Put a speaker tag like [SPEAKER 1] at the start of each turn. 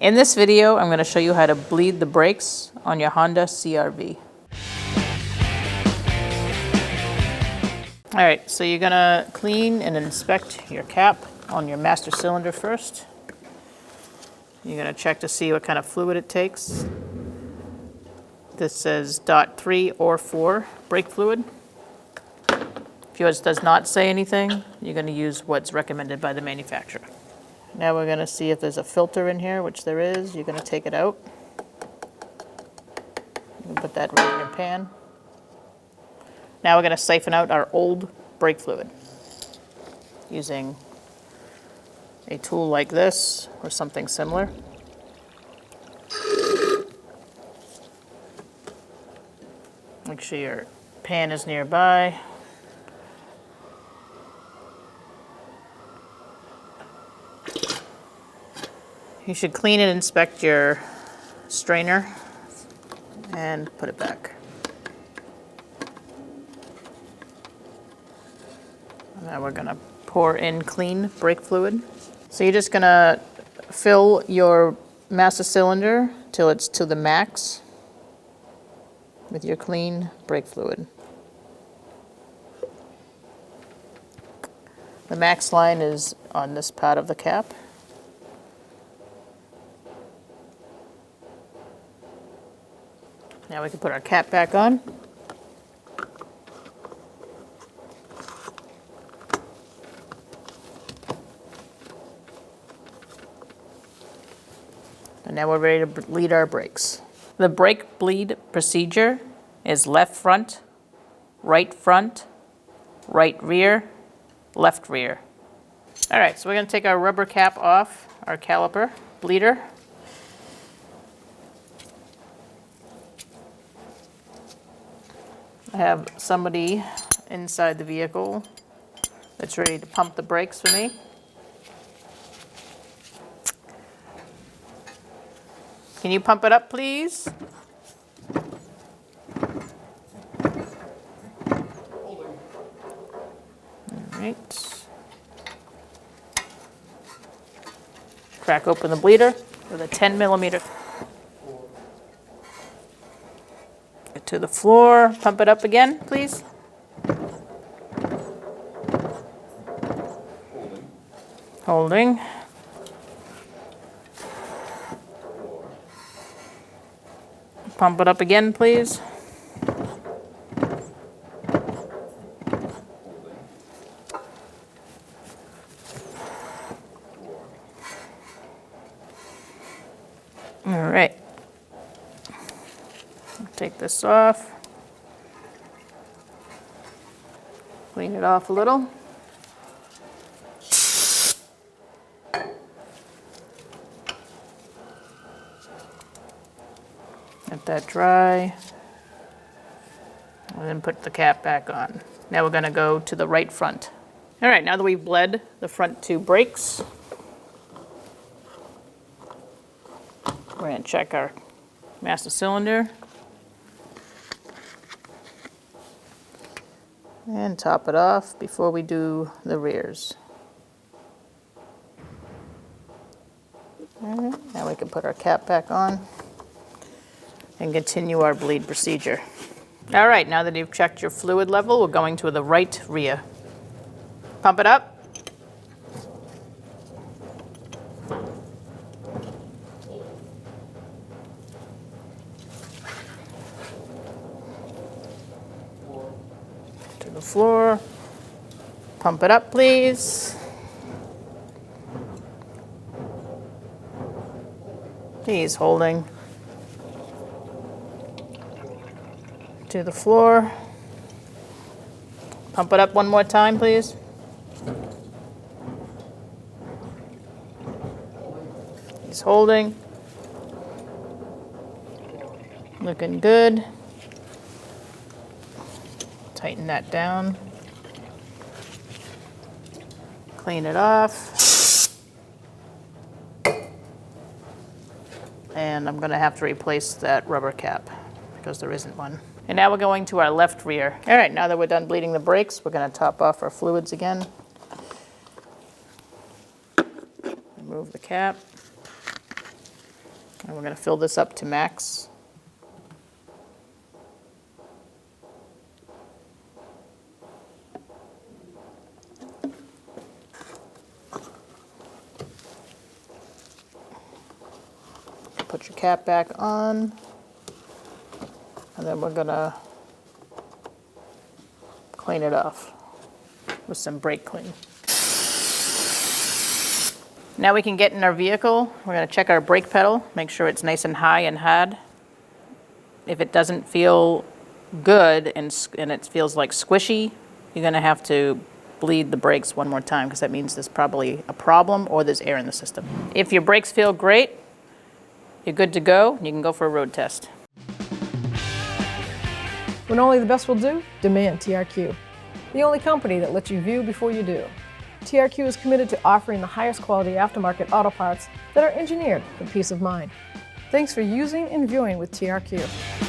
[SPEAKER 1] In this video, I'm going to show you how to bleed the brakes on your Honda CR-V. All right, so you're going to clean and inspect your cap on your master cylinder first. You're going to check to see what kind of fluid it takes. This says .3 or 4 brake fluid. If yours does not say anything, you're going to use what's recommended by the manufacturer. Now we're going to see if there's a filter in here, which there is. You're going to take it out. You can put that right in your pan. Now we're going to siphon out our old brake fluid using a tool like this or something similar. Make sure your pan is nearby. You should clean and inspect your strainer and put it back. Now we're gonna pour in clean brake fluid. So you're just gonna fill your master cylinder till it's to the max with your clean brake fluid. The max line is on this part of the cap. Now we can put our cap back on. And now we're ready to bleed our brakes. The brake bleed procedure is left front, right rear, left rear. All right, so we're gonna take our rubber cap off our caliper bleeder. I have somebody inside the vehicle that's ready to pump the brakes for me. Can you pump it up, please? All right. Crack open the bleeder with a 10mm. Get to the floor, pump it up again, please. Holding. Pump it up again, please. All right. Take this off. Clean it off a little. Let that dry. And then put the cap back on. Now we're going to go to the right front. All right, now that we've bled the front two brakes, we're going to check our master cylinder and top it off before we do the rears. All right, now we can put our cap back on and continue our bleed procedure. All right, now that you've checked your fluid level, we're going to the right rear. Pump it up. To the floor. Pump it up, please. He's holding. To the floor. Pump it up one more time, please. He's holding. Looking good. Tighten that down. Clean it off. And I'm going to have to replace that rubber cap because there isn't one. And now we're going to our left rear. All right, now that we're done bleeding the brakes, we're going to top off our fluids again. Remove the cap. And we're going to fill this up to max. Put your cap back on, and then we're going to clean it off with some brake clean. Now we can get in our vehicle. We're going to check our brake pedal, make sure it's nice and high and hard. If it doesn't feel good and it feels like squishy, you're going to have to bleed the brakes one more time, because that means there's probably a problem or there's air in the system. If your brakes feel great, you're good to go. You can go for a road test.
[SPEAKER 2] When only the best will do, demand TRQ. The only company that lets you view before you do. TRQ is committed to offering the highest quality aftermarket auto parts that are engineered for peace of mind. Thanks for using and viewing with TRQ.